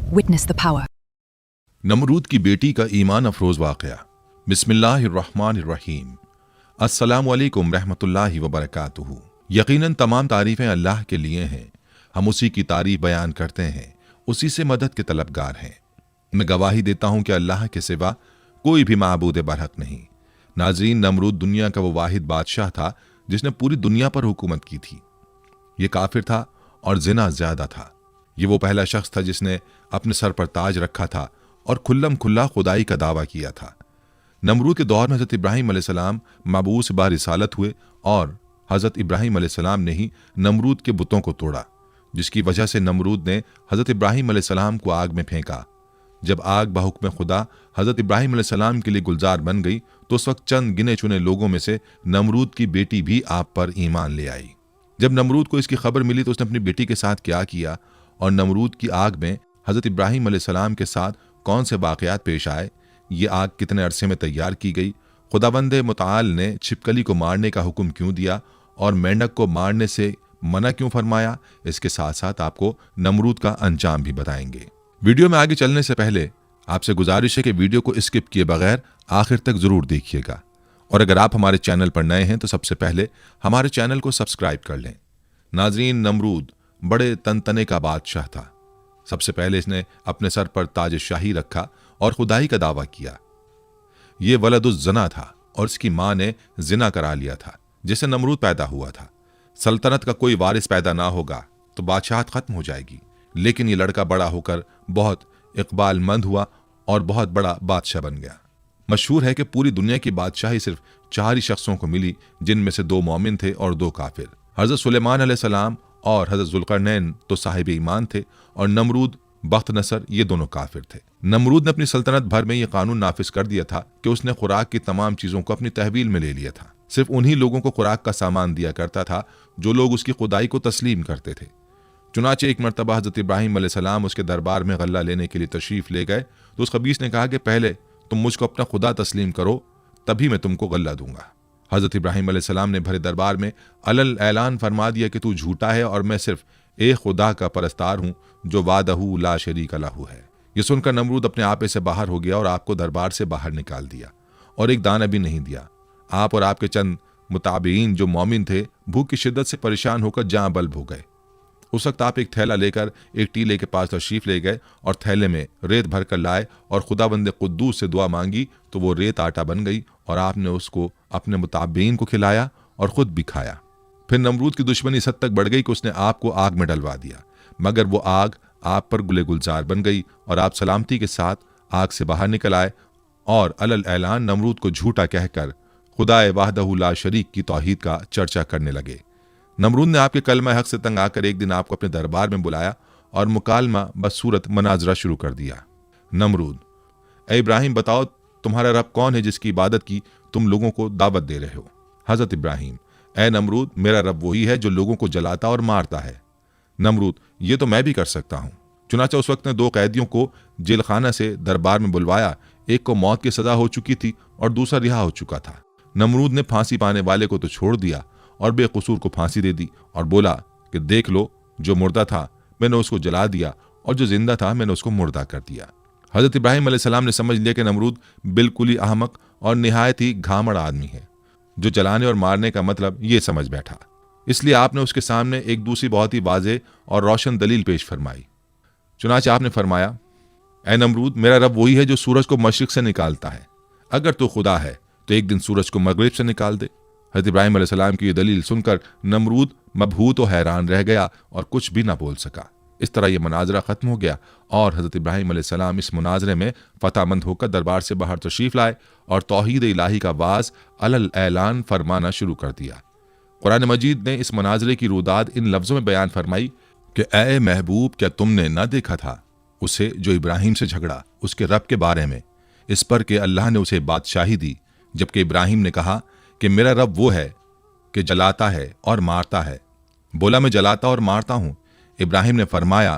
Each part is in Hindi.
Witness the power. नमरूद की बेटी का ईमान अफरोज वाक़या। बिस्मिल्लाहिर्रहमानिर्रहीम। अस्सलामु अलैकुम रहमतुल्लाहि व बरकातुहू। यकीनन तमाम तारीफ़ें अल्लाह के लिए हैं। हम उसी की तारीफ़ बयान करते हैं, उसी से मदद के तलबगार हैं। मैं गवाही देता हूँ कि अल्लाह के सिवा कोई भी माबूद बरहक नहीं। नाज़रीन, नमरूद दुनिया का वो वाहिद बादशाह था जिसने पूरी दुनिया पर हुकूमत की थी। ये काफिर था और जिना ज्यादा था। ये वो पहला शख्स था जिसने अपने सर पर ताज रखा था और खुल्लम खुल्ला खुदाई का दावा किया था। नमरूद के दौर में हज़रत इब्राहीम अलैहिस्सलाम मबूस बा रिसालत हुए और हज़रत इब्राहीम अलैहिस्सलाम ने ही नमरूद के बुतों को तोड़ा, जिसकी वजह से नमरूद ने हज़रत इब्राहीम अलैहिस्सलाम को आग में फेंका। जब आग बहुक्म खुदा हज़रत इब्राहीम अलैहिस्सलाम के लिए गुलजार बन गई तो उस वक्त चंद गिने चुने लोगों में से नमरूद की बेटी भी आप पर ईमान ले आई। जब नमरूद को इसकी खबर मिली तो उसने अपनी बेटी के साथ क्या किया और नमरूद की आग में हज़रत इब्राहीम अलैहिस्सलाम के साथ कौन से वाक़यात पेश आए, ये आग कितने अरसे में तैयार की गई, खुदावंद मुताल ने छिपकली को मारने का हुक्म क्यों दिया और मेंढक को मारने से मना क्यों फरमाया, इसके साथ साथ आपको नमरूद का अंजाम भी बताएंगे। वीडियो में आगे चलने से पहले आपसे गुजारिश है कि वीडियो को स्किप किए बगैर आखिर तक ज़रूर देखिएगा और अगर आप हमारे चैनल पर नए हैं तो सबसे पहले हमारे चैनल को सब्सक्राइब कर लें। नाज़रीन, नमरूद बड़े तनतने का बादशाह था। सबसे पहले इसने अपने सर पर ताज शाही रखा और खुदाई का दावा किया। ये वलदुज़ ज़ना था और इसकी माँ ने जिना करा लिया था, जिससे नमरूद पैदा हुआ था। सल्तनत का कोई वारिस पैदा ना होगा तो बादशाहत खत्म हो जाएगी, लेकिन ये लड़का बड़ा होकर बहुत इकबालमंद हुआ और बहुत बड़ा बादशाह बन गया। मशहूर है कि पूरी दुनिया की बादशाही सिर्फ 4 ही शख्सों को मिली, जिनमें से 2 मोमिन थे और 2 काफिर। हज़रत सुलेमान अलैहिस्सलाम और हज़रत ज़ुल्क़रनैन तो साहिब ईमान थे और नमरूद बख्त नसर ये दोनों काफिर थे। नमरूद ने अपनी सल्तनत भर में ये कानून नाफिज कर दिया था कि उसने खुराक की तमाम चीज़ों को अपनी तहवील में ले लिया था। सिर्फ उन्हीं लोगों को खुराक का सामान दिया करता था जो लोग उसकी खुदाई को तस्लीम करते थे। चुनाचे एक मरतबा हज़रत इब्राहीम अलैहिस्सलाम उसके दरबार में गल्ला लेने के लिए तशरीफ़ ले गए तो उस खबीस ने कहा कि पहले तुम मुझको अपना खुदा तस्लीम करो, तभी मैं तुमको गल्ला दूंगा। हज़रत इब्राहीम अलैहिस्सलाम ने भरे दरबार में अलल ऐलान फरमा दिया कि तू झूठा है और मैं सिर्फ एक खुदा का परस्तार हूँ जो वादहू ला शरीक लहू है। ये सुनकर नमरूद अपने आपे से बाहर हो गया और आपको दरबार से बाहर निकाल दिया और एक दाना भी नहीं दिया। आप और आपके चंद मुताबिईन जो मोमिन थे भूख की शिद्दत से परेशान होकर जाँ बल्ब हो गए। उस वक्त आप एक थैला लेकर एक टीले के पास तशरीफ ले गए और थैले में रेत भर कर लाए और खुदावंद कुद्दूस से दुआ मांगी तो वो रेत आटा बन गई और आपने उसको अपने मुताबिईन को खिलाया और खुद भी खाया। फिर नमरूद की दुश्मनी इस हद तक बढ़ गई कि उसने आपको आग में डलवा दिया, मगर वो आग आप पर गुले गुलजार बन गई और आप सलामती के साथ आग से बाहर निकल आए और अलल ऐलान नमरूद को झूठा कहकर खुदाए वाहदहू ला शरीक की तौहीद का चर्चा करने लगे। नमरूद ने आपके कलमा हक से तंग आकर एक दिन आपको अपने दरबार में बुलाया और मुकालमा बसूरत मनाजरा शुरू कर दिया। नमरूद, ए इब्राहिम, बताओ तुम्हारा रब कौन है जिसकी इबादत की तुम लोगों को दावत दे रहे हो? हज़रत इब्राहिम, ए नमरूद, मेरा रब वही है जो लोगों को जलाता और मारता है। नमरूद, ये तो मैं भी कर सकता हूँ। चुनाचा उस वक्त ने 2 कैदियों को जेल खाना से दरबार में बुलवाया। एक को मौत की सजा हो चुकी थी और दूसरा रिहा हो चुका था। नमरूद ने फांसी पाने वाले को तो छोड़ दिया और बेकसूर को फांसी दे दी और बोला कि देख लो, जो मुर्दा था मैंने उसको जला दिया और जो जिंदा था मैंने उसको मुर्दा कर दिया। हज़रत इब्राहीम अलैहिस्सलाम ने समझ लिया कि नमरूद बिल्कुल ही अहमक और निहायत ही घामड़ आदमी है, जो जलाने और मारने का मतलब ये समझ बैठा। इसलिए आपने उसके सामने एक दूसरी बहुत ही वाज़ेह और रोशन दलील पेश फरमाई। चुनांचे आपने फरमाया, ए नमरूद, मेरा रब वही है जो सूरज को मशरिक से निकालता है। अगर तो खुदा है तो एक दिन सूरज को मगरिब से निकाल दे। हज़रत इब्राहीम अलैहिस्सलाम की ये दलील सुनकर नमरूद मबहूत और हैरान रह गया और कुछ भी ना बोल सका। इस तरह यह मुनाजरा ख़त्म हो गया और हज़रत इब्राहीम अलैहिस्सलाम इस मुनाजरे में फ़तहमंद होकर दरबार से बाहर तशरीफ़ लाए और तौहीद इलाही का वाज अलल ऐलान फरमाना शुरू कर दिया। कुरान मजीद ने इस मुनाजरे की रुदाद इन लफ्ज़ों में बयान फरमाई कि ए महबूब, क्या तुमने न देखा था उसे जो इब्राहीम से झगड़ा उसके रब के बारे में, इस पर कि अल्लाह ने उसे बादशाही दी, जबकि इब्राहीम ने कहा कि मेरा रब वो है कि जलाता है और मारता है। बोला, मैं जलाता और मारता हूं। इब्राहीम ने फरमाया,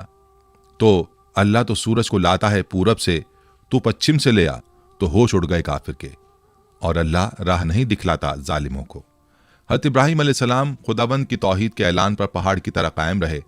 तो अल्लाह तो सूरज को लाता है पूरब से, तू पश्चिम से ले आ। तो होश उड़ गए काफिर के और अल्लाह राह नहीं दिखलाता जालिमों को। हज़रत इब्राहीम अलैहिस्सलाम खुदाबंद की तौहीद के ऐलान पर पहाड़ की तरह कायम रहे,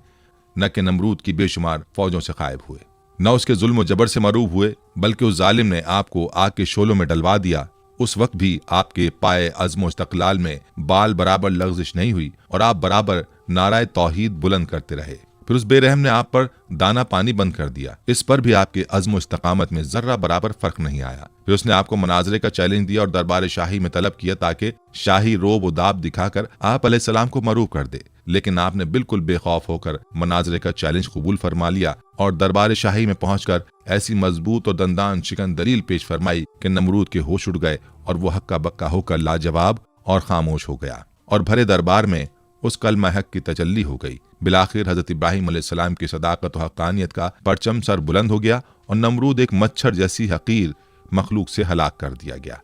न कि नमरूद की बेशुमार फौजों से गायब हुए। न उसके जुल्म जबर से मरूब हुए, बल्कि उस जालिम ने आपको आग के शोलों में डलवा दिया। उस वक्त भी आपके पाए अज़्म इस्तक़लाल में बाल बराबर लग़ज़िश नहीं हुई और आप बराबर नाराए तौहीद बुलंद करते रहे। फिर उस बेरहम ने आप पर दाना पानी बंद कर दिया। इस पर भी आपके अज़्म इस्तक़ामत में जर्रा बराबर फर्क नहीं आया। फिर उसने आपको मनाजरे का चैलेंज दिया और दरबार शाही में तलब किया ताकि शाही रोब व दाब दिखाकर आप अलैहिस्सलाम को मरूब कर दे, लेकिन आपने बिल्कुल बेखौफ होकर मनाजरे का चैलेंज कबूल फरमा लिया और दरबार शाही में पहुंचकर ऐसी मजबूत और दंदान शिकन दलील पेश फरमाई कि नमरूद के होश उड़ गए और वो हक्का बक्का होकर लाजवाब और खामोश हो गया और भरे दरबार में उस कलमा हक की तजल्ली हो गई। बिलाखिर हजरत इब्राहिम अलैहिस्सलाम की सदाकत और हक्कानियत का परचम सर बुलंद हो गया और नमरूद एक मच्छर जैसी हकीर मखलूक से हलाक कर दिया गया।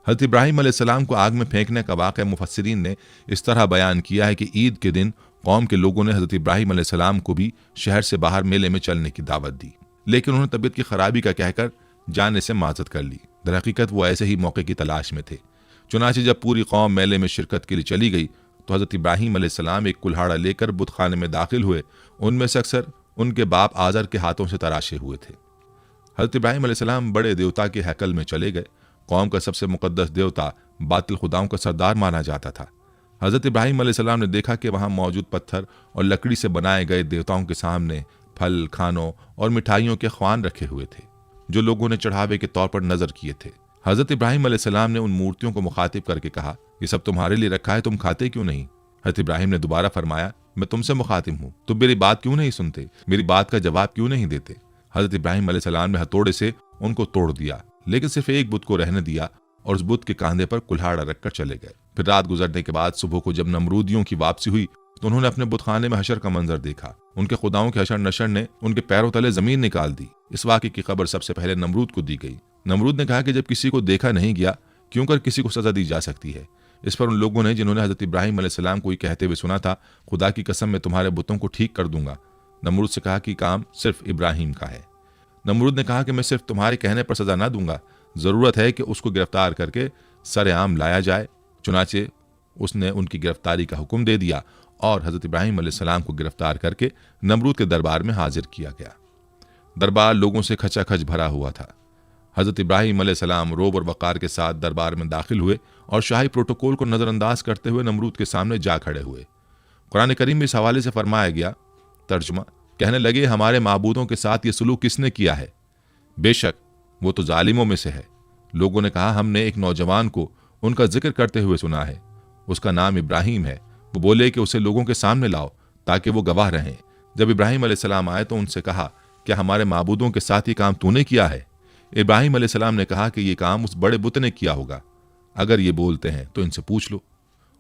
हजरत इब्राहिम अलैहिस्सलाम को आग में फेंकने का वाक़या मुफस्सिरीन ने इस तरह बयान किया है कि ईद के दिन कौम के लोगों ने हजरत इब्राहिम अलैहिस्सलाम को भी शहर से बाहर मेले में चलने की दावत दी, लेकिन उन्होंने तबीयत की खराबी का कहकर जाने से माजत कर ली। दरहकीकत वो ऐसे ही मौके की तलाश में थे। चुनांचे जब पूरी कौम मेले में शिरकत के लिए चली गई तो हजरत इब्राहिम अलैहिस्सलाम एक कुल्हाड़ा लेकर बुतखाने में दाखिल हुए। उनमें से अक्सर उनके बाप आजर के हाथों से तराशे हुए थे। हजरत इब्राहिम अलैहिस्सलाम बड़े देवता के हैकल में चले गए। कौम का सबसे मुकद्दस देवता बातिल खुदाओं का सरदार माना जाता था। हजरत इब्राहिम अलैहिस्सलाम ने देखा कि वहां मौजूद पत्थर और लकड़ी से बनाए गए देवताओं के सामने फल, खानों और मिठाइयों के ख्वान रखे हुए थे जो लोगों ने चढ़ावे के तौर पर नजर किए थे। हजरत इब्राहिम अलैहिस्सलाम ने उन मूर्तियों को मुखातिब करके कहा, ये सब तुम्हारे लिए रखा है, तुम खाते क्यों नहीं? हजरत इब्राहिम ने दोबारा फरमाया, मैं तुमसे मुखातिब हूँ, तुम मेरी बात क्यों नहीं सुनते, मेरी बात का जवाब क्यों नहीं देते? हजरत इब्राहिम अलैहिस्सलाम ने हथौड़े से उनको तोड़ दिया, लेकिन सिर्फ एक बुत को रहने दिया और उस बुत के कांधे पर कुल्हाड़ा रखकर चले गए। फिर रात गुजरने के बाद सुबह को जब नमरूदियों की वापसी हुई तो उन्होंने अपने बुतखाने में हशर का मंजर देखा। उनके खुदाओं के हशर नशर ने उनके पैरों तले जमीन निकाल दी। इस वाक़े की खबर सबसे पहले नमरूद को दी गई। नमरूद ने कहा कि जब किसी को देखा नहीं गया, क्यों कर किसी को सजा दी जा सकती है? इस पर उन लोगों ने जिन्होंने हजरत इब्राहिम अलैहिस्सलाम को कहते हुए सुना था, खुदा की कसम मैं तुम्हारे बुतों को ठीक कर दूंगा, नमरूद से कहा कि काम सिर्फ इब्राहिम का है। नमरूद ने कहा कि मैं सिर्फ तुम्हारे कहने पर सजा ना दूंगा, जरूरत है कि उसको गिरफ्तार करके सरेआम लाया जाए। चुनाचे उसने उनकी गिरफ्तारी का हुक्म दे दिया और हजरत इब्राहिम अलैहिस्सलाम को गिरफ्तार करके नमरूद के दरबार में हाजिर किया गया। दरबार लोगों से खचाखच भरा हुआ था। हजरत इब्राहिम अलैहिस्सलाम रोब और वक़ार के साथ दरबार में दाखिल हुए और शाही प्रोटोकॉल को नज़रअंदाज करते हुए नमरूद के सामने जा खड़े हुए। कुरान करीम में इस हवाले से फरमाया गया, तर्जुमा, कहने लगे हमारे माबूदों के साथ ये सलूक किसने किया है? बेशक वो तो जालिमों में से है। लोगों ने कहा, हमने एक नौजवान को उनका जिक्र करते हुए सुना है, उसका नाम इब्राहिम है। वो बोले कि उसे लोगों के सामने लाओ ताकि वो गवाह रहें। जब इब्राहिम अलैहिस्सलाम आए तो उनसे कहा, क्या हमारे माबूदों के साथ ये काम तूने किया है? इब्राहिम अलैहिस्सलाम ने कहा कि ये काम उस बड़े बुत ने किया होगा। अगर ये बोलते हैं तो इनसे पूछ लो।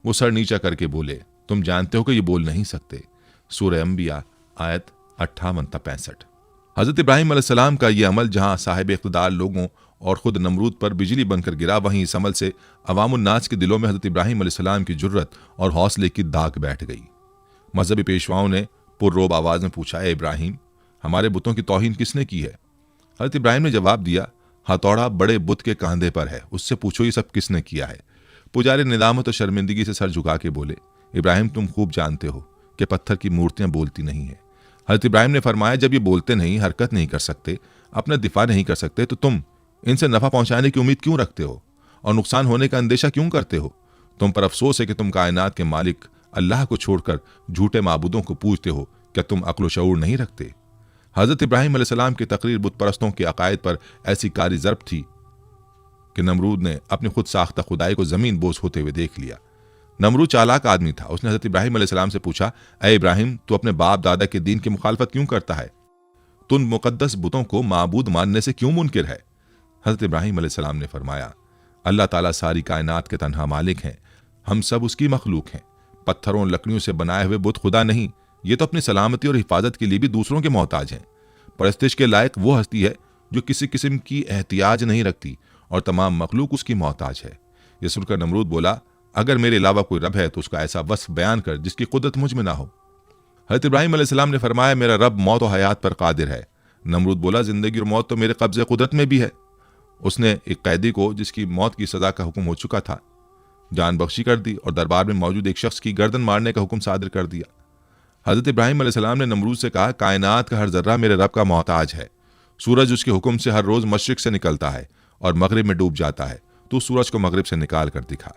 वो सर नीचा करके बोले, तुम जानते हो कि ये बोल नहीं सकते। सूरह अंबिया आयत 58-65। हजरत इब्राहिम अलैहिस्सलाम का ये अमल जहां साहिब इख्तिदार लोगों और खुद नमरूद पर बिजली बनकर गिरा, वहीं इस अमल से अवामुन्नास के दिलों में हजरत इब्राहिम अलैहिस्सलाम की जुर्रत और हौसले की दाग बैठ गई। मजहबी पेशवाओं ने पुररोब आवाज में पूछा, ए इब्राहिम, हमारे बुतों की तौहीन किसने की है? हजरत इब्राहिम ने जवाब दिया, हथौड़ा बड़े बुत के कांधे पर है, उससे पूछो ये सब किसने किया है। पुजारी निदामत और शर्मिंदगी से सर झुका के बोले, इब्राहिम तुम खूब जानते हो कि पत्थर की मूर्तियां बोलती नहीं है। हजरत इब्राहिम ने फरमाया, जब ये बोलते नहीं, हरकत नहीं कर सकते, अपना दिफा नहीं कर सकते, तो तुम इनसे नफा पहुंचाने की उम्मीद क्यों रखते हो और नुकसान होने का अंदेशा क्यों करते हो? तुम पर अफसोस है कि तुम कायनात के मालिक अल्लाह को छोड़कर झूठे माबूदों को पूजते हो। क्या तुम अक्ल शऊर नहीं रखते? हजरत इब्राहिम अलैहिस्सलाम की तकरीर बुत परस्तों के अकायद पर ऐसी कारी ज़र्ब थी कि नमरूद ने अपनी खुद साख्ता खुदाई को जमीन बोस होते हुए देख लिया। नमरूद चालाक आदमी था। उसने हजरत इब्राहिम अलैहिस्सलाम से पूछा, ए इब्राहिम, तू अपने बाप दादा के दीन की मुखालफत क्यों करता है? तू उन मुकद्दस बुतों को माबूद मानने से क्यों मुनकिर है? हजरत इब्राहिम अलैहिस्सलाम ने फरमाया, अल्लाह ताला सारी कायनात के तन्हा मालिक हैं, हम सब उसकी मखलूक हैं। पत्थरों और लकड़ियों से बनाए हुए बुत खुदा नहीं, ये तो अपनी सलामती और हिफाजत के लिए भी दूसरों के मोहताज हैं। परस्तिश के लायक वो हस्ती है जो किसी किस्म की एहतियाज नहीं रखती और तमाम मखलूक उसकी मोहताज है। ये सुनकर नमरूद बोला, अगर मेरे अलावा कोई रब है तो उसका ऐसा वस्फ बयान कर जिसकी कुदरत मुझ में ना हो। हजरत इब्राहिम अलैहिस्सलाम ने फरमाया, मेरा रब मौत और हयात पर कादिर है। नमरूद बोला, जिंदगी और मौत तो मेरे कब्जे कुदरत में भी है। उसने एक कैदी को जिसकी मौत की सजा का हुक्म हो चुका था जान बख्शी कर दी और दरबार में मौजूद एक शख्स की गर्दन मारने का हुक्म सादिर कर दिया। हजरत इब्राहिम अलैहिस्सलाम ने नमरूद से कहा, कायनात का हर जर्रा मेरे रब का मोहताज है। सूरज उसके हुक्म से हर रोज मशरिक से निकलता है और मगरिब में डूब जाता है, तो सूरज को मगरिब से निकाल कर दिखा।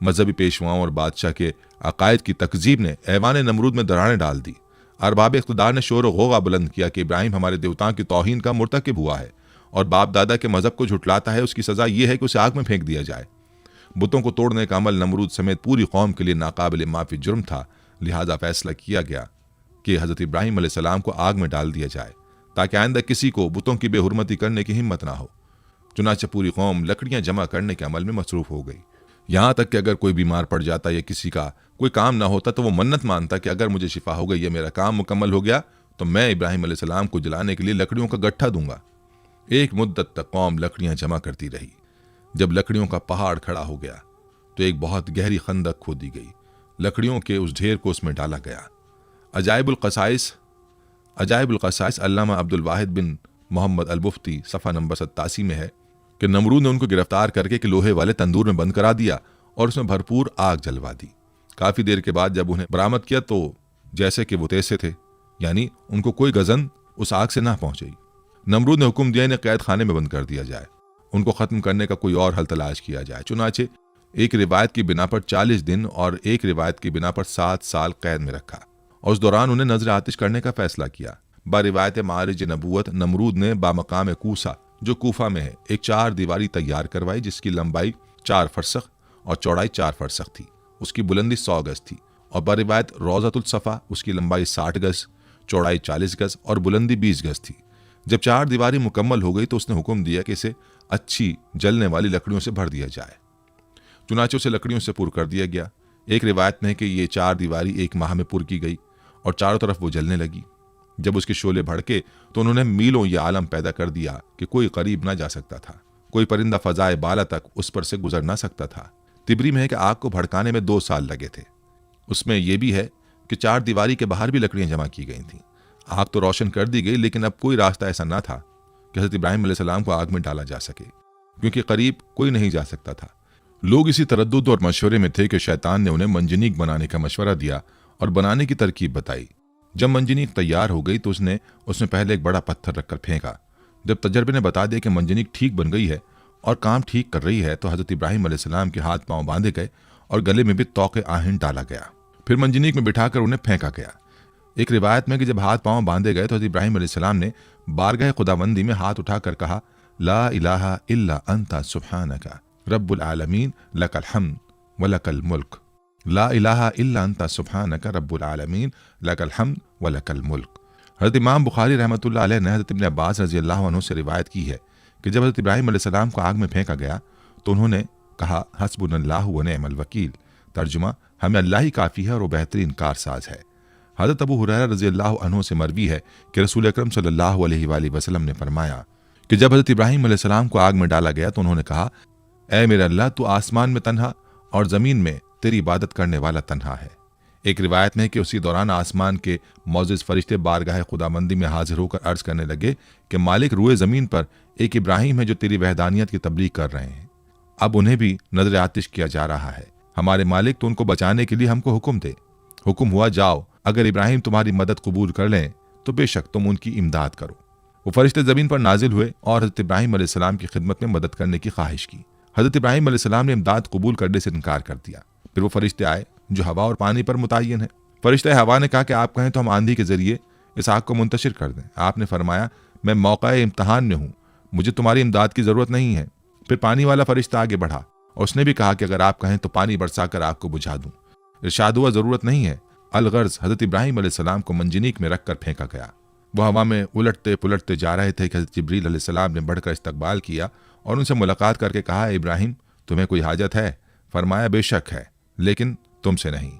मजहबी पेशवाओं और बादशाह के अकायद की तकजीब ने ऐवान नमरूद में दरारें डाल दी। अरबाब इख्तिदार ने शोर गोगा बुलंद किया कि इब्राहिम हमारे देवताओं की तौहीन का मुर्तकिब हुआ है और बाप दादा के मजहब को झुटलाता है, उसकी सजा यह है कि उसे आग में फेंक दिया जाए। बुतों को तोड़ने का अमल नमरूद समेत पूरी कौम के लिए नाकाबिल माफी जुर्म था, लिहाजा फैसला किया गया कि हजरत इब्राहिम अलैहिस्सलाम को आग में डाल दिया जाए ताकि आइंदा किसी को बुतों की बेहुरमती करने की हिम्मत ना हो। चुनाचे पूरी कौम लकड़ियां जमा करने के अमल में मसरूफ हो गई। यहाँ तक कि अगर कोई बीमार पड़ जाता या किसी का कोई काम ना होता तो वो मन्नत मानता कि अगर मुझे शिफा हो गई या मेरा काम मुकम्मल हो गया तो मैं इब्राहिम अलैहिस्सलाम को जलाने के लिए लकड़ियों का गट्ठा दूंगा। एक मुद्दत तक कौम लकड़ियां जमा करती रही। जब लकड़ियों का पहाड़ खड़ा हो गया तो एक बहुत गहरी खंदक खोदी गई। लकड़ियों के उस ढेर को उसमें डाला गया। अजाइबुल क़साइस अल्लामा अब्दुल वाहिद बिन मोहम्मद अल मुफ्ती सफ़ा नंबर 87 में है कि नमरूद ने उनको गिरफ्तार करके कि लोहे वाले तंदूर में बंद करा दिया और उसमें भरपूर आग जलवा दी। काफ़ी देर के बाद जब उन्हें बरामद किया तो जैसे कि वो तैसे थे, यानी उनको कोई गजन उस आग से ना पहुंची। नमरूद ने हुक्म दिया इन्हें कैद खाने में बंद कर दिया जाए, उनको ख़त्म करने का कोई और हल तलाश किया जाए। चुनाचे एक रिवायत की बिना पर 40 दिन और एक रिवायत की बिना पर 7 साल कैद में रखा और उस दौरान उन्हें नजर आतिश करने का फैसला किया। बारिवायत मारिज नबूवत नमरूद ने बामकाम कूसा जो कूफा में है एक 4 दीवारी तैयार करवाई जिसकी लंबाई 4 फरसख और चौड़ाई 4 फरसख थी। उसकी बुलंदी 100 गज थी और बारिवायत रोज़तुल सफ़ा उसकी लंबाई 60 गज, चौड़ाई 40 गज और बुलंदी 20 गज थी। जब 4 दीवारी मुकम्मल हो गई तो उसने हुक्म दिया कि इसे अच्छी जलने वाली लकड़ियों से भर दिया जाए। चुनाचे उसे लकड़ियों से पुर कर दिया गया। एक रिवायत में है कि ये 4 दीवारी 1 माह में पुर की गई और चारों तरफ वो जलने लगी। जब उसके शोले भड़के तो उन्होंने मीलों ये आलम पैदा कर दिया कि कोई करीब ना जा सकता था, कोई परिंदा फजाए बाला तक उस पर से गुजर ना सकता था। तिबरी में है कि आग को भड़काने में 2 साल लगे थे। उसमें यह भी है कि 4 दीवारी के बाहर भी लकड़ियां जमा की गई थीं। आग तो रोशन कर दी गई लेकिन अब कोई रास्ता ऐसा ना था कि हज़रत इब्राहिम अलैहिस्सलाम को आग में डाला जा सके, क्योंकि करीब कोई नहीं जा सकता था। लोग इसी तरद्दुद और मशवरे में थे कि शैतान ने उन्हें मंजनीक बनाने का मशवरा दिया और बनाने की तरकीब बताई। जब मंजनीक तैयार हो गई तो उसने उसमें पहले एक बड़ा पत्थर रखकर फेंका। जब तजर्बे ने बता दिया कि मंजनीक ठीक बन गई है और काम ठीक कर रही है तो हज़रत इब्राहिम अलैहिस्सलाम के हाथ पांव बांधे गए और गले में भी तौक़े आहिन डाला गया। फिर मंजनीक में बिठाकर उन्हें फेंका गया। एक रिवायत में कि जब हाथ पांव बांधे गए तो हज़रत इब्राहिम अलैहिस्सलाम ने बारगाह खुदाबंदी में हाथ उठाकर कहा, ला इलाहा इल्ला अंता सुब्हानका रब्बुल आलमीन लकल हम्द व लकल मुल्क। ला इलाहा इल्ला अंता सुब्हानका रब्बुल आलमीन लकल हम्द व लकल मुल्क। हज़रत इमाम बुखारी रहमतुल्लाह अलैह ने हज़रत इब्न अब्बास रज़ियल्लाहु अन्हु से रिवायत की है कि जब हज़रत इब्राहिम अलैहिस्सलाम को आग में फेंका गया तो उन्होंने कहा, हस्बुनल्लाहु व निअमल वकील। तर्जुमा, हमें अल्लाह ही काफ़ी है और वो बेहतरीन कारसाज है। हज़रत अबू हुरैरा रज़ियल्लाहु अन्हु से मरवी है कि रसूल अकरम सल्लल्लाहु अलैहि वसल्लम ने फरमाया कि जब हज़रत इब्राहिम अलैहिस्सलाम को आग में डाला गया तो उन्होंने कहा, ऐ मेरे अल्लाह, तू आसमान में तन्हा और ज़मीन में तेरी इबादत करने वाला तन्हा है। एक रिवायत में कि उसी दौरान आसमान के मौजिज़ फरिश्ते बारगाह खुदाबंदी में हाजिर होकर अर्ज़ करने लगे कि मालिक, रूए ज़मीन पर एक इब्राहिम है जो तेरी वहदानियत की तबलीग कर रहे हैं। अब उन्हें भी नजर आतिश किया जा रहा है। हमारे मालिक, तो उनको बचाने के लिए हमको हुक्म दे। हुक्म हुआ, जाओ, अगर इब्राहिम तुम्हारी मदद कबूल कर लें तो बेशक तुम उनकी इमदाद करो। वो फरिश्ते ज़मीन पर नाजिल हुए और हज़रत इब्राहिम अलैहिस्सलाम की खिदमत में मदद करने की ख्वाहिश की। हज़रत इब्राहिम अलैहिस्सलाम ने इमदाद कबूल करने से इनकार कर दिया। फिर वो फरिश्ते आए जो हवा और पानी पर मुतय्यन है। फरिश्ते हवा ने कहा कि आप कहें तो हम आंधी के जरिए इस आग को मुंतशिर कर दें। आपने फरमाया, मैं मौक़े इम्तहान में हूँ, मुझे तुम्हारी इमदाद की ज़रूरत नहीं है। फिर पानी वाला फरिश्ता आगे बढ़ा और उसने भी कहा कि अगर आप कहें तो पानी बरसाकर आग को बुझा दूं। इरशाद हुआ, ज़रूरत नहीं है। अलगर्ज हज़रत इब्राहिम अलैहिस्सलाम को मंजनीक में रखकर फेंका गया। वह हवा में उलटते पुलटते जा रहे थे कि हज़रत जिब्रील अलैहिस्सलाम ने बढ़कर इस्तकबाल किया और उनसे मुलाकात करके कहा, इब्राहिम, तुम्हें कोई हाजत है? फरमाया, बेशक है, लेकिन तुमसे नहीं।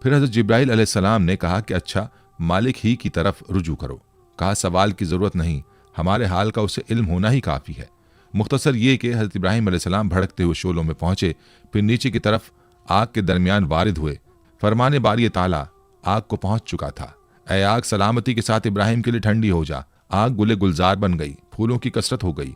फिर हज़रत जिब्राइल अलैहिस्सलाम ने कहा कि अच्छा, मालिक ही की तरफ रुजू करो। कहा, सवाल की ज़रूरत नहीं, हमारे हाल का उसे इल्म होना ही काफ़ी है। मुख्तसर ये कि हज़रत इब्राहिम अलैहिस्सलाम भड़कते हुए शोलों में पहुंचे, फिर नीचे की तरफ आग के दरमियान वारिद हुए। फरमाने बारी ताला आग को पहुंच चुका था, ऐ आग, सलामती के साथ इब्राहिम के लिए ठंडी हो जा। आग गुले गुलजार बन गई, फूलों की कसरत हो गई।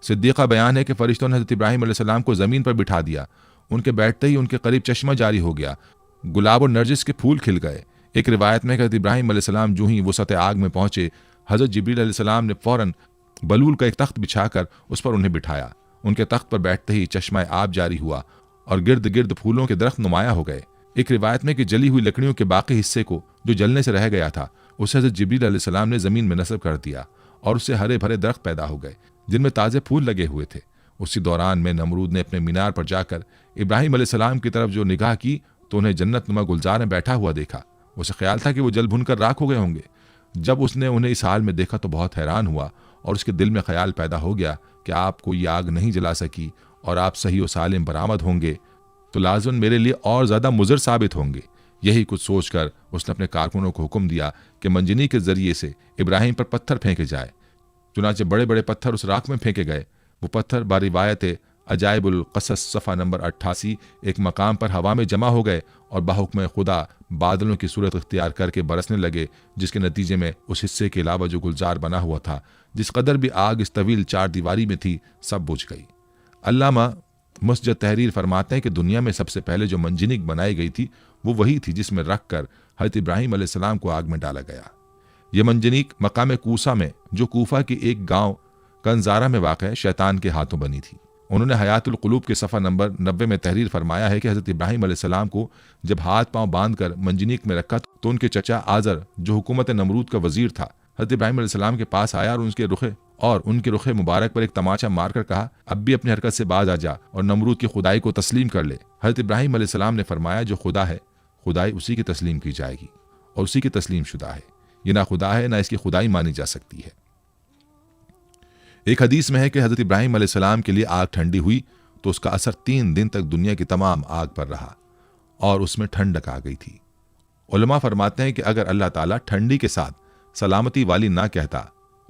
सिद्दीक़ा बयान है कि फरिश्तों ने हज़रत इब्राहिम अलैहिस्सलाम को ज़मीन पर बिठा दिया। उनके बैठते ही उनके करीब चश्मा जारी हो गया, गुलाब और नरजिस के फूल खिल गए। एक रिवायत में हज़रत इब्राहिम अलैहिस्सलाम जो ही वसत आग में पहुंचे, हज़रत जिब्रील अलैहिस्सलाम ने फ़ौरन बलूल का एक तख्त बिछाकर उस पर उन्हें बिठाया। उनके तख्त पर बैठते ही चश्मा आब जारी हुआ और गिर्द गिर्द फूलों के दरख्त नुमाया हो गए। एक रिवायत में कि जली हुई लकड़ियों के बाकी हिस्से को, जो जलने से रह गया था, उसे हज़रत जिब्रील अलैहिस्सलाम ने ज़मीन में नस्ब कर दिया और उससे हरे भरे दरख्त पैदा हो गए जिनमें ताज़े फूल लगे हुए थे। उसी दौरान में नमरूद ने अपने मीनार पर जाकर इब्राहिम अलैहिस्सलाम की तरफ जो निगाह की तो उन्हें जन्नत नुमा गुलजार में बैठा हुआ देखा। उसे ख्याल था कि वो जल भुनकर राख हो गए होंगे। जब उसने उन्हें इस हाल में देखा तो बहुत हैरान हुआ और उसके दिल में ख्याल पैदा हो गया कि आपको ये आग नहीं जला सकी और आप सही और सालिम बरामद होंगे तो लाज़िमन मेरे लिए और ज़्यादा मुज़र साबित होंगे। यही कुछ सोचकर उसने अपने कारकुनों को हुक्म दिया कि मंजनी के जरिए से इब्राहिम पर पत्थर फेंके जाए। चुनाचे बड़े बड़े पत्थर उस राख में फेंके गए। वो पत्थर बारिवायत अजाइबुल क़सस सफ़ा नंबर 88 एक मकाम पर हवा में जमा हो गए और बाहुक्म खुदा बादलों की सूरत इख्तियार करके बरसने लगे, जिसके नतीजे में उस हिस्से के अलावा जो गुलजार बना हुआ था, जिस कदर भी आग इस तवील चार दीवारी में थी, सब बुझ गई। अल्लामा मुस्जद तहरीर फरमाते हैं कि दुनिया में सबसे पहले जो मंजनिक बनाई गई थी वो वही थी जिसमें रख कर हज़रत इब्राहिम अलैहिस्सलाम को आग में डाला गया। यह मंजनिक मकाम कूसा में, जो कूफा की एक गांव कंजारा में वाक़ है, शैतान के हाथों बनी थी। उन्होंने हयातुल क़ुलूब के सफ़ा नंबर 90 में तहरीर फरमाया है कि हज़रत इब्राहिम अलैहिस्सलाम को जब हाथ पांव बांध कर मंजनिक में रखा तो उनके चचा आज़र, जो हुकूमत नमरूद का वजीर था, हज़रत इब्राहिम अलैहिस्सलाम के पास आया और उनके रुखे मुबारक पर एक तमाचा मारकर कहा, अब भी अपनी हरकत से बाज आ जा और नमरूद की खुदाई को तस्लीम कर ले। हज़रत इब्राहिम अलैहिस्सलाम ने फरमाया, जो खुदा है खुदाई उसी की तस्लीम की जाएगी और उसी की तस्लीम शुदा है। ये ना खुदा है ना इसकी खुदाई मानी जा सकती है। एक हदीस में है कि हज़रत इब्राहिम अलैहिस्सलाम के लिए आग ठंडी हुई तो उसका असर 3 दिन तक दुनिया की तमाम आग पर रहा और उसमें ठंडक आ गई थी। उलमा फरमाते हैं कि अगर अल्लाह ताला ठंडी के साथ सलामती वाली ना कहता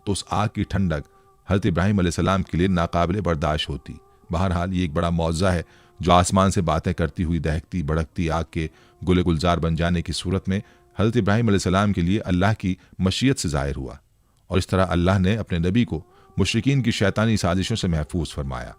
तो उस आग की ठंडक हज़रत इब्राहिम अलैहिस्सलाम के लिए नाकाबिले बर्दाश्त होती। बहरहाल ये एक बड़ा मौज़ा है जो आसमान से बातें करती हुई दहकती भड़कती आग के गुले गुलजार बन जाने की सूरत में हज़रत इब्राहिम अलैहिस्सलाम के लिए अल्लाह की मशीयत से ज़ाहिर हुआ और इस तरह अल्लाह ने अपने नबी को मुशरिकीन की शैतानी साजिशों से महफूज फरमाया।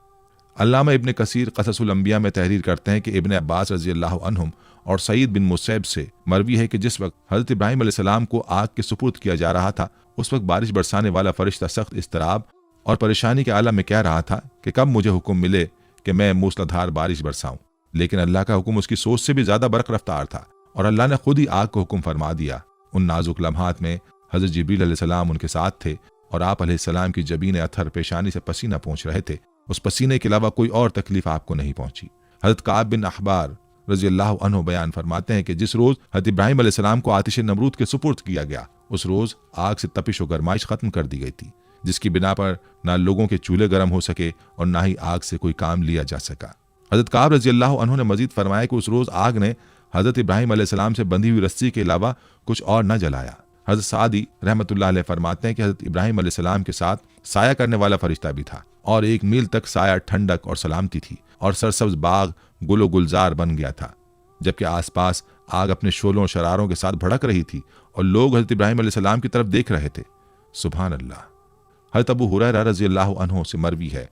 अल्लामा इब्न कसीर क़ससुल अंबिया में तहरीर करते हैं कि इब्न अब्बास रज़ियल्लाहु अन्हुम और सईद बिन मुसैब से मरवी है कि जिस वक्त हज़रत इब्राहिम अलैहिस्सलाम को आग के सुपुर्द किया जा रहा था उस वक्त बारिश बरसाने वाला फरिश्ता सख्त इस्तराब और परेशानी के आलम में कह रहा था कि कब मुझे हुक्म मिले कि मैं मूसलाधार बारिश बरसाऊं। लेकिन अल्लाह का हुक्म उसकी सोच से भी ज्यादा बरक रफ्तार था और अल्लाह ने खुद ही आग को हुक्म फरमा दिया। उन नाजुक लम्हात में हज़रत जिब्रील अलैहिस्सलाम उनके साथ थे और आप अलैहिस्सलाम की जबीन अथर पेशानी से पसीना पहुंच रहे थे। उस पसीने के अलावा कोई और तकलीफ आपको नहीं पहुंची। हज़रत काब बिन अहबार रज़ियल्लाहु अन्हु बयान फरमाते हैं कि जिस रोज हज़रत इब्राहिम अलैहिस्सलाम को आतिश नमरूद के सुपुर्द किया गया उस रोज आग से तपिश और गरमाइश खत्म कर दी गई थी, जिसकी बिना पर ना लोगों के चूल्हे गर्म हो सके और ना ही आग से कोई काम लिया जा सका। हज़रत काब रज़ियल्लाहु अन्हु ने मजीद फरमाया कि उस रोज आग ने हज़रत इब्राहिम अलैहिस्सलाम से बंधी हुई रस्सी के अलावा कुछ और न जलाया। हज़रत सादी रहमतुल्लाह अलैह फरमाते हैं कि हज़रत इब्राहिम अलैहिस्सलाम के साथ साया करने वाला फरिश्ता भी था और 1 मील तक साया ठंडक और सलामती थी और सरसब्ज बाग गुलो गुलजार बन गया था, जबकि आसपास आग अपने शोलों और शरारों के साथ भड़क रही थी और लोग हज़रत इब्राहिम अलैहिस्सलाम की तरफ देख रहे थे। सुभान अल्लाह। हज़रत अबू हुरैरा रज़ियल्लाहु अन्हु से मरवी है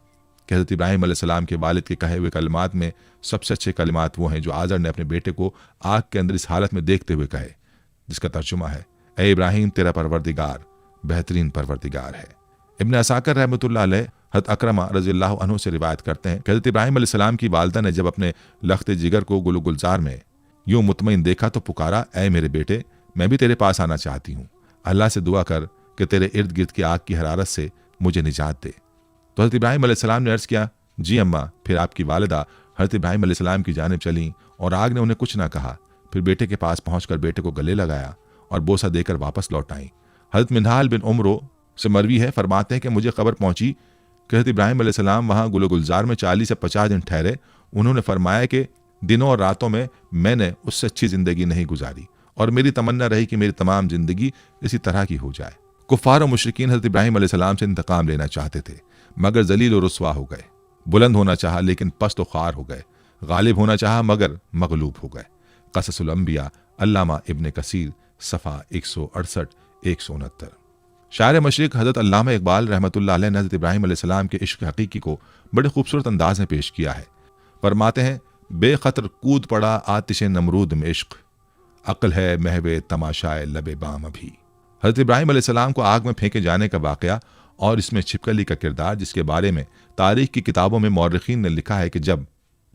कि हज़रत इब्राहिम अलैहिस्सलाम के वालिद के कहे हुए कलिमात में सबसे अच्छे कलिमात वो हैं जो आज़र ने अपने बेटे को आग के अंदर इस हालत में देखते हुए कहे, जिसका तर्जुमा है, ए इब्राहिम तेरा परवरदिगार बेहतरीन परवरदिगार है। इब्न असाकर रहमतुल्लाह अलैह हज़रत अकरमा रज़ियल्लाहु अन्हु से रिवायत करते हैं कि हज़रत इब्राहिम अलैहिस्सलाम की वालिदा ने जब अपने लख्त जिगर को गुल गुलजार में यूं मुतमईन देखा तो पुकारा, ए मेरे बेटे, मैं भी तेरे पास आना चाहती हूँ, अल्लाह से दुआ कर कि तेरे इर्द गिर्द की आग की हरारत से मुझे निजात दे। तो हज़रत इब्राहिम अलैहिस्सलाम ने अर्ज़ किया, जी अम्मा। फिर आपकी वालिदा हज़रत इब्राहिम अलैहिस्सलाम की जानिब चली और आग ने उन्हें कुछ ना कहा। फिर बेटे के पास पहुंचकर बेटे को गले लगाया और बोसा देकर वापस लौट आई। हज़रत मिनहाल बिन उमरो से मरवी है, फरमाते हैं कि मुझे खबर पहुंची कि हज़रत इब्राहिम अलैहिस्सलाम वहाँ गुल गुलजार में 40 से 50 दिन ठहरे। उन्होंने फरमाया कि दिनों और रातों में मैंने उससे अच्छी ज़िंदगी नहीं गुजारी और मेरी तमन्ना रही कि मेरी तमाम ज़िंदगी इसी तरह की हो जाए। कुफ़ार और मुशरिकीन हज़रत इब्राहिम अलैहिस्सलाम से इंतकाम लेना चाहते थे मगर जलील और रुस्वा हो गए। बुलंद होना चाहा लेकिन पस्त व ख़ार हो गए। गालिब होना चाहा मगर मगलूब हो गए। क़ससुल अंबिया अल्लामा इब्न कसीर सफ़ा 168-169। शायर मशरिक़ हज़रत अल्लामा इक़बाल रहमतुल्लाह अलैह ने हज़रत इब्राहिम अलैहिस्सलाम के इश्क़ हक़ीक़ी को बड़े खूबसूरत अंदाज में पेश किया है। फरमाते हैं, बेखतर कूद पड़ा आतिश नमरूद में इश्क़, अक्ल है महवे तमाशाए लबे बाम अभी। हज़रत इब्राहिम अलैहिस्सलाम को आग में फेंके जाने का वाक़या और इसमें छिपकली का किरदार, जिसके बारे में तारीख की किताबों में मौरखीन ने लिखा है कि जब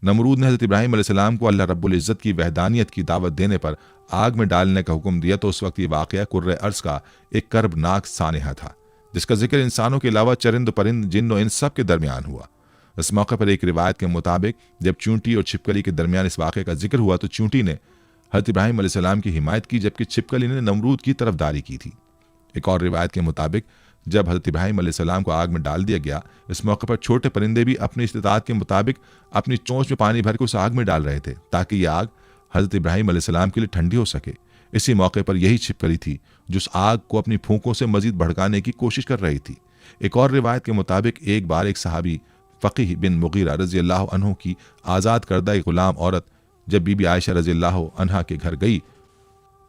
नमरूद ने हज़रत इब्राहीम अलैहिस्सलाम को अल्लाह रब्बुल इज़्ज़त की वहदानियत की दावत देने पर आग में डालने का हुक्म दिया, तो उस वक्त ये वाक़या कुर्रे अर्ज़ का एक कर्बनाक सानहा था, जिसका जिक्र इंसानों के अलावा चरिंद परिंद, जिन्न और इन सब के दरमियान हुआ। इस मौके पर एक रिवायत के मुताबिक जब चूंटी और छिपकली के दरमियान इस वाक़े का जिक्र हुआ तो चूंटी ने हज़रत इब्राहीम अलैहिस्सलाम की हिमायत की, जबकि छिपकली ने नमरूद की तरफदारी की थी। एक और रिवायत के मुताबिक जब हज़रत इब्राहीम अलैहिस्सलाम को आग में डाल दिया गया, इस मौके पर छोटे परिंदे भी अपनी इस्तिताअत के मुताबिक अपनी चोंच में पानी भर के उस आग में डाल रहे थे, ताकि यह आग हज़रत इब्राहीम अलैहिस्सलाम के लिए ठंडी हो सके। इसी मौके पर यही छिपकली थी जो उस आग को अपनी फूंकों से मजीद भड़काने की कोशिश कर रही थी। एक और रिवायत के मुताबिक एक बार एक सहाबी फ़क़ीह बिन मुगीरा रज़ी अल्लाह अन्हु की आज़ाद करदा एक ग़ुलाम औरत जब बीबी आयशा रज़ी अल्लाह अन्हा के घर गई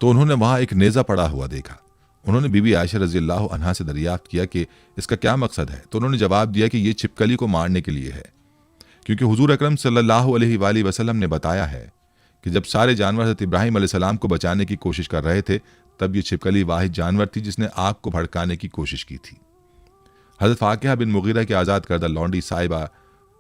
तो उन्होंने वहाँ एक नेज़ा पड़ा हुआ देखा। उन्होंने बीबी आयशा रज़ी अल्लाह अन्हा से दरियाफ्त किया कि इसका क्या मकसद है, तो उन्होंने जवाब दिया कि ये छिपकली को मारने के लिए है, क्योंकि हुज़ूर अकरम सल्लल्लाहु अलैहि वसल्लम ने बताया है कि जब सारे जानवर हज़रत इब्राहीम अलैहिस्सलाम को बचाने की कोशिश कर रहे थे, तब ये छिपकली वाहिद जानवर थी जिसने आग को भड़काने की कोशिश की थी। हज़रत फ़ाक़िहा बिन मुगीरा की आज़ाद करदा लौंडी साहिबा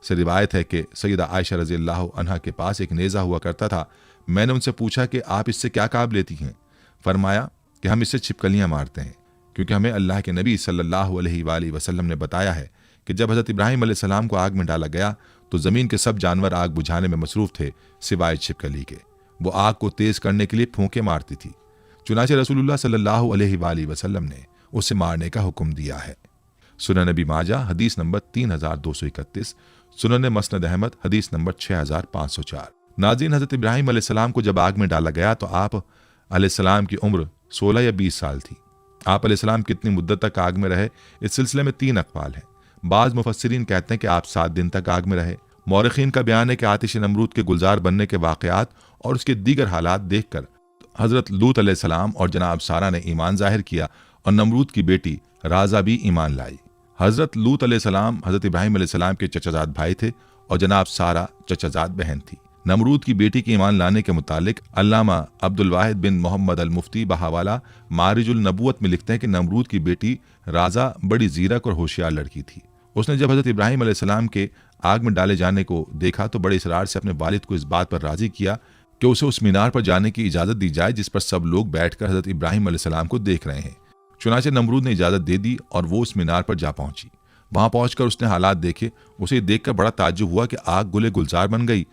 से रिवायत है कि सैयदा आयशा रज़ी अल्लाह अन्हा के पास एक नेज़ा हुआ करता था। मैंने उनसे पूछा कि आप इससे क्या काम लेती हैं? फरमाया कि हम इससे छिपकलियाँ मारते हैं, क्योंकि हमें अल्लाह के नबी सल्लल्लाहु अलैहि वसल्लम ने बताया है कि जब हज़रत इब्राहीम अलैहिस्सलाम को आग में डाला गया तो ज़मीन के सब जानवर आग बुझाने में मसरूफ़ थे सिवाय छिपकली के। वो आग को तेज़ करने के लिए फूंके मारती थी, चुनाचे रसूलुल्लाह सल्लल्लाहु अलैहि वसल्लम ने उसे मारने का हुक्म दिया है। सुनन नबी माजा हदीस नंबर 3231, सुनन मसनद अहमद हदीस नंबर 6504। नाज़रीन, हज़रत इब्राहीम अलैहिस्सलाम को जब आग में डाला गया तो आप अलैहिस्सलाम की उम्र 16 या 20 साल थी। आप अलैहिस्सलाम कितनी मुद्दत तक आग में रहे, इस सिलसिले में 3 अक़वाल हैं। बाज़ मुफस्सिरीन कहते हैं कि आप 7 दिन तक आग में रहे। मौरखीन का बयान है कि आतिश नमरूद के गुलजार बनने के वाक़यात और उसके दीगर हालात देखकर हज़रत लूत अलैहिस्सलाम और जनाब सारा ने ईमान ज़ाहिर किया और नमरूद की बेटी राजा भी ईमान लाई। हज़रत लूत अलैहिस्सलाम हज़रत इब्राहीम अलैहिस्सलाम के चचाजाद भाई थे और जनाब सारा चचाजाद बहन थी। नमरूद की बेटी के ईमान लाने के मुतालिक अल्लामा अब्दुल वाहिद बिन मोहम्मद अल मुफ्ती बहावाला मारिजुल नबूवत में लिखते हैं कि नमरूद की बेटी राजा बड़ी ज़ीरक और होशियार लड़की थी। उसने जब हज़रत इब्राहीम अलैहिस्सलाम के आग में डाले जाने को देखा तो बड़े इसरार से अपने वालिद को इस बात पर राज़ी किया कि उसे उस मीनार पर जाने की इजाज़त दी जाए जिस पर सब लोग बैठकर हज़रत इब्राहीम अलैहिस्सलाम को देख रहे हैं। चुनाचे नमरूद ने इजाज़त दे दी और वो उस मीनार पर जा पहुंची। वहां पहुंचकर उसने हालात देखे। उसे देखकर बड़ा ताज्जुब हुआ कि आग गुले गुलजार बन गई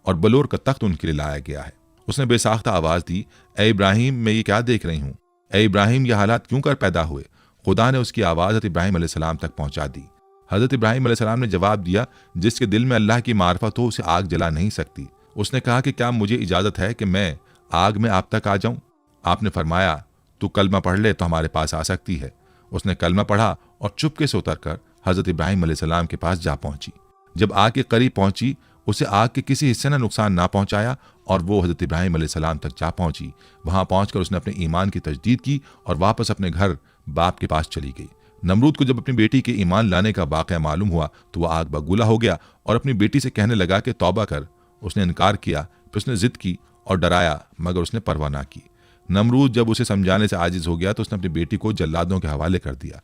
और बलोर का तख्त उनके लिए लाया गया है। उसने बेसाख्ता आवाज़ दी, ए इब्राहीम, मैं ये क्या देख रही हूँ? ए इब्राहीम, ये हालात क्यों कर पैदा हुए? खुदा ने उसकी आवाज़ हज़रत इब्राहीम अलैहिस्सलाम तक पहुँचा दी। हज़रत इब्राहीम अलैहिस्सलाम ने जवाब दिया, जिसके दिल में अल्लाह की मार्फत हो उसे आग जला नहीं सकती। उसने कहा कि क्या मुझे इजाज़त है कि मैं आग में आप तक आ जाऊँ? आपने फरमाया, तू कलमा पढ़ ले तो हमारे पास आ सकती है। उसने कलमा पढ़ा और चुपके से उतरकर हज़रत इब्राहीम अलैहिस्सलाम के पास जा पहुंची। जब आग के करीब पहुंची, उसे आग के किसी हिस्से ने नुकसान ना पहुंचाया और वो हज़रत इब्राहीम अलैहिस्सलाम तक जा पहुंची। वहां पहुंचकर उसने अपने ईमान की तजदीद की और वापस अपने घर बाप के पास चली गई। नमरूद को जब अपनी बेटी के ईमान लाने का वाक़या मालूम हुआ तो वह आग बगूला हो गया और अपनी बेटी से कहने लगा कि तौबा कर। उसने इनकार किया, फिर उसने जिद की और डराया, मगर उसने परवाह ना की। नमरूद जब उसे समझाने से आजिज हो गया तो उसने अपनी बेटी को जल्लादों के हवाले कर दिया।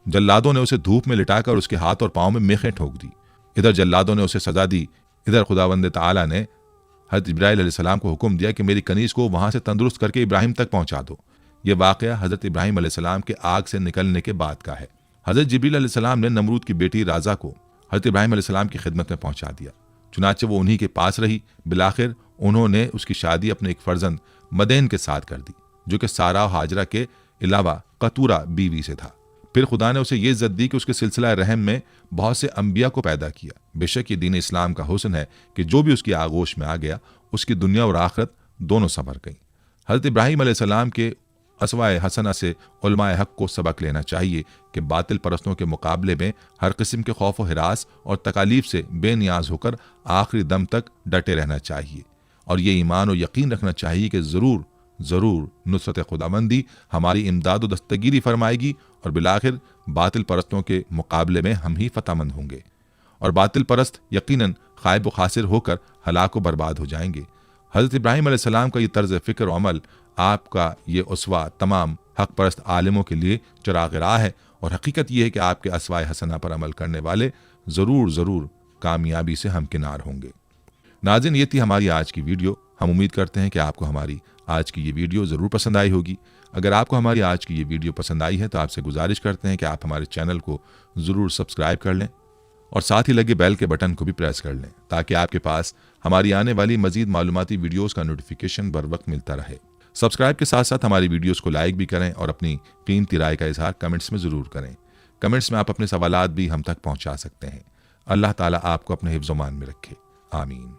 जल्लादों ने उसे धूप में लिटाकर उसके हाथ और पाँव में मेखें ठोक दी। इधर जल्लादों ने उसे सजा दी, इधर खुदावंद ताला ने हज़रत इब्राहीम अलैहिस्सलाम को हुक्म दिया कि मेरी कनीज़ को वहाँ से तंदुरुस्त करके इब्राहीम तक पहुँचा दो। यह वाक़या हज़रत इब्राहीम अलैहिस्सलाम के आग से निकलने के बाद का है। हज़रत जिब्रील अलैहिस्सलाम ने नमरूद की बेटी राजा को हज़रत इब्राहीम अलैहिस्सलाम की खिदमत में पहुँचा दिया। चुनाचे वो उन्हीं के पास रही। बिलाखिर उन्होंने उसकी शादी अपने एक फर्जंद मदैन के साथ कर दी, जो कि सारा और हाजरा के अलावा कतूरा बीवी से था। फिर खुदा ने उसे ये इज़्ज़त दी कि उसके सिलसिला रहम में बहुत से अंबिया को पैदा किया। बेशक ये दीन इस्लाम का हुस्न है कि जो भी उसकी आगोश में आ गया उसकी दुनिया और आखिरत दोनों संवर गई। हज़रत इब्राहीम अलैहिस्सलाम के असवाए हसना से उलमाए हक को सबक लेना चाहिए कि बातिल परस्तों के मुकाबले में हर किस्म के खौफ व हिरास और तकालीफ से बेनियाज होकर आखिरी दम तक डटे रहना चाहिए और ये ईमान और यकीन रखना चाहिए कि ज़रूर ज़रूर नुसरत खुदाबंदी हमारी इमदाद व दस्तगीरी फरमाएगी और बिलाखिर बातिल परस्तों के मुकाबले में हम ही फतहमंद होंगे और बातिल परस्त यकीनन खाइब व खासिर होकर हलाक व बर्बाद हो जाएंगे। हज़रत इब्राहीम अलैहिस्सलाम का ये तर्ज फ़िक्र और अमल, आपका ये उसवा तमाम हक परस्त आलिमों के लिए चिराग राह है और हकीकत यह है कि आपके अस्वाए हसना पर अमल करने वाले ज़रूर कामयाबी से हमकिनार होंगे। नाज़रीन, ये थी हमारी आज की वीडियो। हम उम्मीद करते हैं कि आपको हमारी आज की ये वीडियो ज़रूर पसंद आई होगी। अगर आपको हमारी आज की ये वीडियो पसंद आई है तो आपसे गुजारिश करते हैं कि आप हमारे चैनल को ज़रूर सब्सक्राइब कर लें और साथ ही लगे बेल के बटन को भी प्रेस कर लें, ताकि आपके पास हमारी आने वाली मज़ीद मालूमाती वीडियोज़ का नोटिफिकेशन बर वक्त मिलता रहे। सब्सक्राइब के साथ साथ हमारी वीडियोज़ को लाइक भी करें और अपनी कीमती राय का इजहार कमेंट्स में ज़रूर करें। कमेंट्स में आप अपने सवालात भी हम तक पहुँचा सकते हैं। अल्लाह ताला आपको अपने हिफ्ज़-ओ-मान में रखे। आमीन।